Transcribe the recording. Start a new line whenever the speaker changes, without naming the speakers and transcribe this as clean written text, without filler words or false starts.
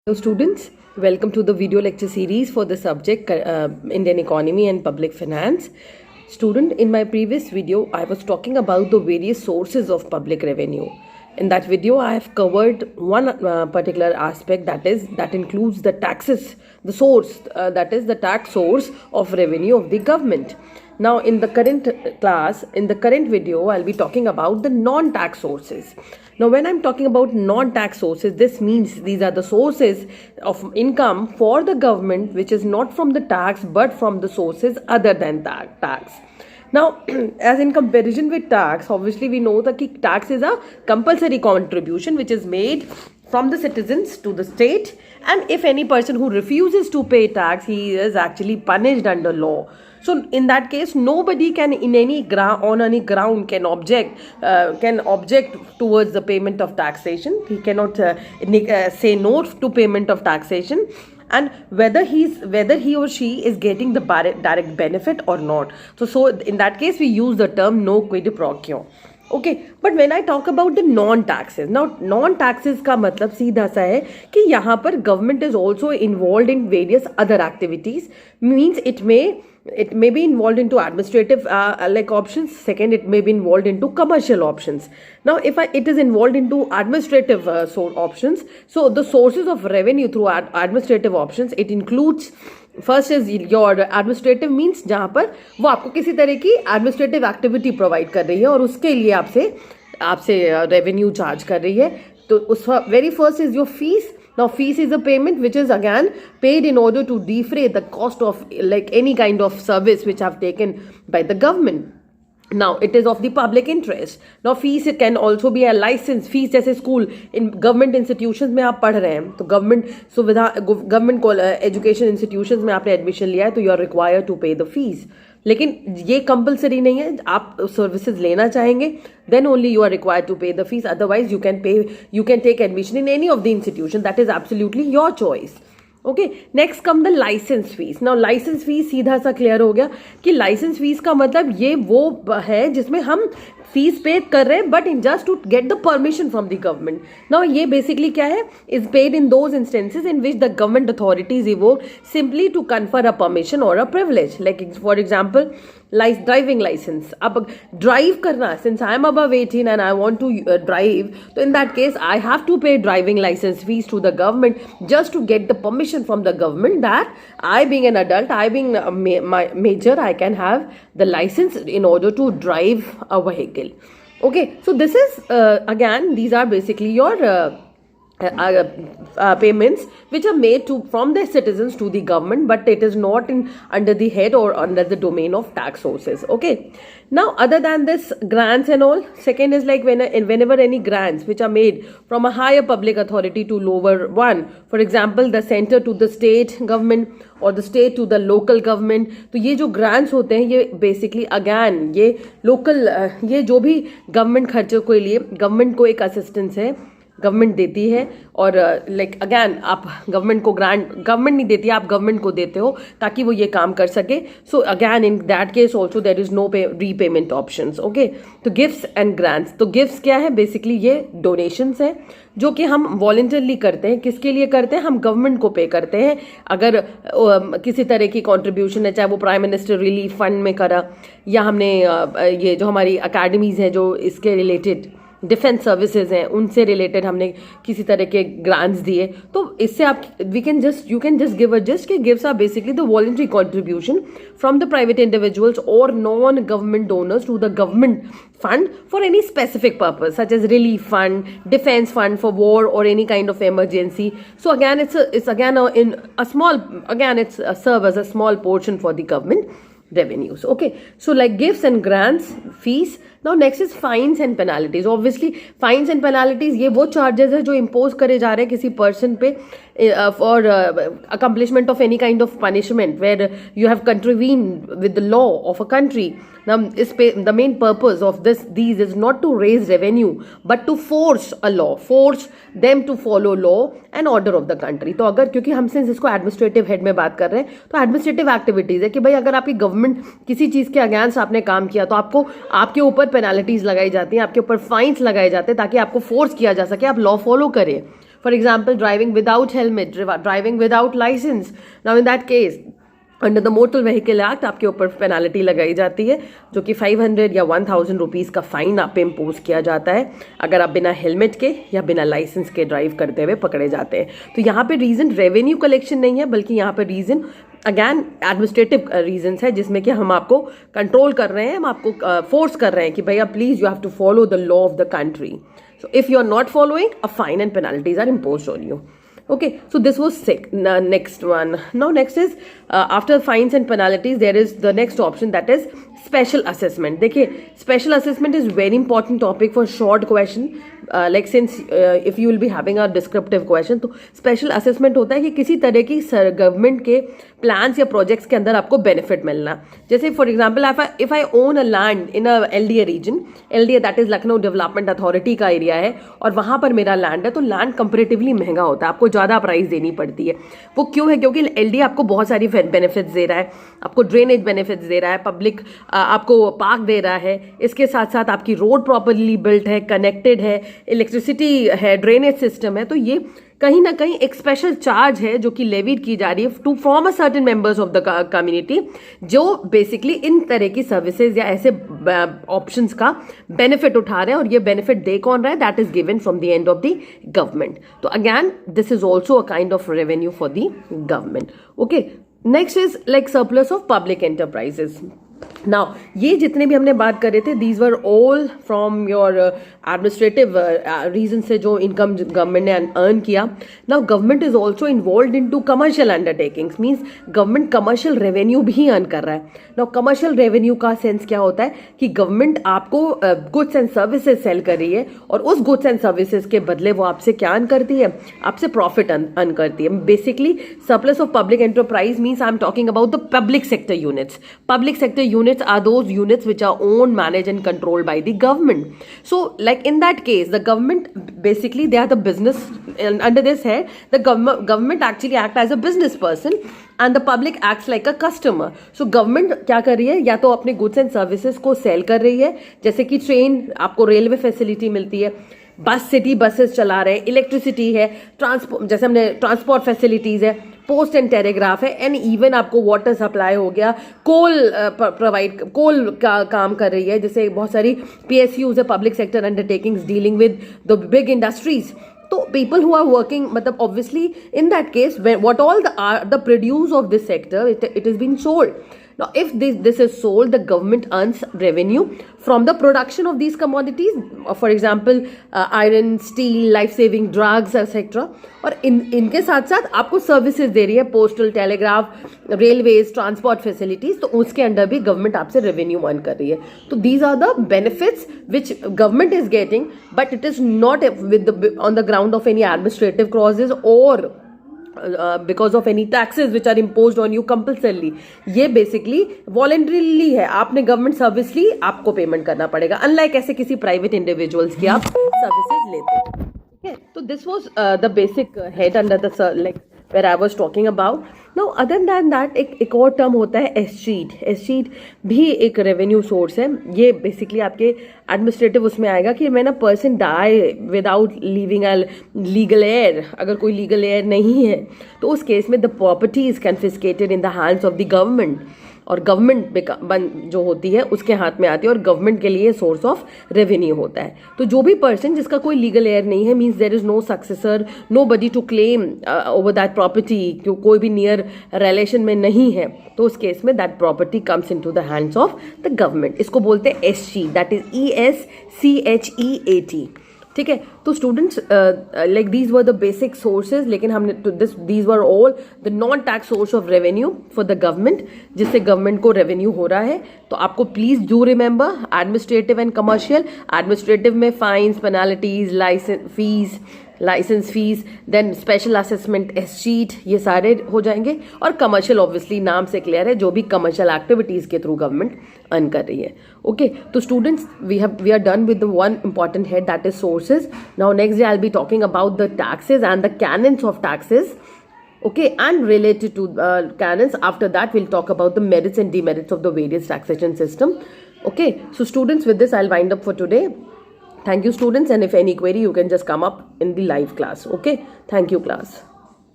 Hello students, welcome to the video lecture series for the subject Indian Economy and Public Finance. Student, in my previous video, I was talking about the various sources of public revenue. In that video, I have covered one particular aspect that includes the taxes, the source, that is the tax source of revenue of the government. Now, in the current class, in the current video, I'll be talking about the non-tax sources. Now, when I'm talking about non-tax sources, this means these are the sources of income for the government which is not from the tax but from the sources other than tax. Now, as in comparison with tax, obviously we know that tax is a compulsory contribution which is made from the citizens to the state, and if any person who refuses to pay tax, he is actually punished under law. So in that case, nobody can on any ground can object towards the payment of taxation. He cannot say no to payment of taxation, and whether he or she is getting the direct benefit or not. So in that case, we use the term no quid pro quo. Okay, but when I talk about the non-taxes, now non-taxes का मतलब सीधा सा है कि यहाँ पर government is also involved in various other activities. Means it may be involved into administrative like options. Second, it may be involved into commercial options. Now, if it is involved into administrative options, so the sources of revenue through administrative options, it includes first is your administrative means जहाँ पर वो आपको किसी तरह की administrative activity provide कर रही है और उसके लिए आपसे रेवेन्यू चार्ज कर रही है. तो उस very first is your fees. Now, fees is a payment which is again paid in order to defray the cost of like any kind of service which have taken by the government. Now, it is of the public interest. Now, fees it can also be a license. Fees जैसे school in government institutions में आप पढ़ रहे हैं तो government सुविधा government education institutions में आपने एडमिशन लिया है तो यू आर रिक्वायर्ड टू पे द फीस. लेकिन ये कंपलसरी नहीं है. आप सर्विसेज लेना चाहेंगे then only you are required to pay the fees. Otherwise, you can take admission in any of the institution. That is absolutely your choice. Okay, next come the license fees. Now license fees सीधा सा clear हो गया कि licence fees का मतलब ये वो है जिसमें हम फीस पे कर रहे हैं but in just to get the permission from the government. Now ये बेसिकली क्या है, is paid in those instances in which the government authorities evoke simply to confer a permission और a privilege. Like for example driving licence. अब drive करना, since I am above 18 and I want to drive, तो in that case I have to pay driving licence fee to the government just to get the permission from the government that I being an adult, I being my major, I can have the license in order to drive a vehicle. Okay, so this is again, these are basically your payments which are made from the citizens to the government, but it is not under the head or under the domain of tax sources. Okay, now other than this grants and all, second is like whenever any grants which are made from a higher public authority to lower one, for example the center to the state government or the state to the local government, तो ये जो grants होते हैं ये basically again ये local ये जो भी government खर्चों के लिए government को एक assistance है, गवर्नमेंट देती है. और लाइक अगैन आप गवर्नमेंट को गवर्नमेंट नहीं देती, आप गवर्नमेंट को देते हो ताकि वो ये काम कर सके. So again in that case also there is no repayment options. Okay, तो गिफ्ट्स एंड ग्रांट्स. तो गिफ्ट्स क्या है, बेसिकली ये डोनेशंस है जो कि हम वॉलंटरली करते हैं. किसके लिए करते हैं, हम गवर्नमेंट को पे करते हैं. अगर किसी तरह की कॉन्ट्रीब्यूशन है, चाहे वो प्राइम मिनिस्टर रिलीफ फंड में करा या हमने ये जो हमारी अकेडमीज हैं जो इसके रिलेटेड डिफेंस सर्विसेज हैं उनसे रिलेटेड हमने किसी तरह के ग्रांट्स दिए, तो इससे आप you can just give a just कि gives are basically the voluntary contribution from the private individuals और non government donors to the government fund for any specific purpose such as relief fund, defense fund for war or any kind of emergency. So again it's again it's serve as a small portion for the government revenues. Okay, so like gifts and grants, fees. Now next is fines and penalties. Obviously fines and penalties ये वो charges है जो impose करे जा रहे हैं किसी person पे for accomplishment of any kind of punishment where you have contravened with the law of a country. Now the main purpose of these is not to raise revenue but to force them to follow law and order of the country. तो अगर क्योंकि हम since इसको administrative head में बात कर रहे हैं तो एडमिनिस्ट्रेटिव एक्टिविटीज है कि भाई अगर आपकी गवर्नमेंट किसी चीज के अगेंस्ट आपने काम किया तो आपको आपके ऊपर पेनल्टीज लगाई जाती हैं, आपके ऊपर फाइन्स लगाए जाते हैं ताकि आपको फोर्स किया जा सके आप लॉ फॉलो करें. For example, driving without helmet, driving without license. Now in that case, under the motor vehicle act आपके ऊपर पेनाल्टी लगाई जाती है, जो कि 500 या 1000 रुपीज़ का फाइन आप पे इम्पोज किया जाता है अगर आप बिना हेलमेट के या बिना लाइसेंस के ड्राइव करते हुए पकड़े जाते हैं. तो यहाँ पे रीज़न रेवेन्यू कलेक्शन नहीं है, बल्कि यहाँ पे रीज़न अगैन एडमिनिस्ट्रेटिव रीजंस है, जिसमें कि हम आपको कंट्रोल कर रहे हैं, हम आपको फोर्स कर रहे हैं कि भैया please you have to follow the law of the country. So if you are not following, a fine and penalties are imposed on you. Okay, so this was sick. Next one. Now next is after fines and penalties, there is the next option, that is special assessment. देखिए, special assessment is very important topic for short question. Like since if you will be having a descriptive question, तो special assessment होता है कि किसी तरह की government के plans या प्रोजेक्ट्स के अंदर आपको बेनिफिट मिलना. जैसे for example if I own a land in a LDA region, LDA that is Lucknow development authority का एरिया है, और वहां पर मेरा लैंड है, तो लैंड कंपेरेटिवली महंगा होता है, आपको ज़्यादा प्राइस देनी पड़ती है. वो क्यों है? क्योंकि LDA आपको बहुत सारी बेनिफिट्स दे रहा है, आपको ड्रेनेज बेनिफिट्स दे रहा है, पब्लिक आपको पार्क दे रहा है, इसके साथ साथ आपकी रोड प्रॉपरली बिल्ट है, कनेक्टेड है, इलेक्ट्रिसिटी है, ड्रेनेज सिस्टम है. तो ये कहीं ना कहीं एक स्पेशल चार्ज है जो कि लेविड की जा रही है to from a certain members of the community, जो बेसिकली इन तरह की सर्विसेज या ऐसे ऑप्शंस का बेनिफिट उठा रहे हैं. और ये बेनिफिट दे कौन रहा है? That is given from the end of the government. तो again this is also a kind of revenue for the government. Okay, next is like surplus of public enterprises. Now ये जितने भी हमने बात कर रहे थे, these were all from your administrative reason से जो इनकम गवर्नमेंट ने अर्न किया. Now government is also involve into commercial undertakings, means government commercial revenue भी अर्न कर रहा है. नाउ कमर्शियल रेवेन्यू का सेंस क्या होता है कि गवर्नमेंट आपको गुड्स एंड सर्विसेज सेल कर रही है, और उस गुड्स एंड सर्विसेज के बदले वो आपसे क्या अर्न करती है? आपसे प्रॉफिट अर्न करती है. Basically surplus of public enterprise means I am talking about the public sector units. Public sector units are those units which are owned, managed and controlled by the government. So like in that case, the government basically they are the business, and under this head the government actually act as a business person and the public acts like a customer. So government क्या कर रही है? या तो अपने goods and services को sell कर रही है, जैसे कि ट्रेन आपको रेलवे फैसिलिटी मिलती है, बस सिटी बसेस चला रहे हैं, इलेक्ट्रिसिटी है, ट्रांसपोर्ट जैसे हमने ट्रांसपोर्ट फैसिलिटीज़ है, पोस्ट एंड टेलीग्राफ है, एंड इवन आपको वाटर सप्लाई हो गया, कोल कोल का काम कर रही है, जैसे बहुत सारी PSUs है, public sector undertakings dealing with the big industries. तो people who are working, मतलब obviously in that case what all the produce of this sector it has been sold. Now if this is sold, the government earns revenue from the production of these commodities, for example iron, steel, life saving drugs etc. और इनके साथ साथ आपको services दे रही है, postal, telegraph, railways, transport facilities, तो उसके under भी गवर्नमेंट आपसे रेवेन्यू अर्न कर रही है. तो these are the benefits which government is getting, but it is not with on the ground of any administrative clauses और because of any taxes which are imposed on you compulsorily. ये basically voluntarily है, आपने government service ली, आपको payment करना पड़ेगा, unlike ऐसे किसी private individuals की आप सर्विसेज लेते हैं. Okay, so this was the basic head under the like where I was talking about. Now other than that एक और टर्म होता है एसशीट. एसशीट भी एक रेवेन्यू सोर्स है. ये बेसिकली आपके एडमिनिस्ट्रेटिव उसमें आएगा कि man a person die without leaving a legal heir. अगर कोई लीगल एयर नहीं है तो उस केस में the property is confiscated in the hands of the government, और गवर्नमेंट जो होती है उसके हाथ में आती है, और गवर्नमेंट के लिए सोर्स ऑफ रेवेन्यू होता है. तो जो भी पर्सन जिसका कोई लीगल एयर नहीं है, means there is no successor, nobody to claim over that property, कोई भी नियर रिलेशन में नहीं है, तो उस केस में that property comes into the hands of the government. इसको बोलते हैं एसशी, दैट इज ESCHEAT. ठीक है. तो students like these were the basic sources, लेकिन हमने these were all the non tax source of revenue for the government, जिससे government को रेवेन्यू हो रहा है. तो आपको please do remember administrative and commercial. Administrative में fines, penalties, licence fee, then special assessment, escheat, ये सारे हो जाएंगे. और कमर्शियल ऑब्वियसली नाम से क्लियर है, जो भी कमर्शियल एक्टिविटीज के थ्रू गवर्नमेंट अर्न कर रही है. ओके, तो students we are done with the one important head, that is sources. Now next day I will be talking about the taxes and the canons of taxes. Okay, and related to canons, after that we'll talk about the merits and demerits of the various taxation system. Okay, so students, with this I'll wind up for today. Thank you, students, and if any query, you can just come up in the live class. Okay, thank you, class.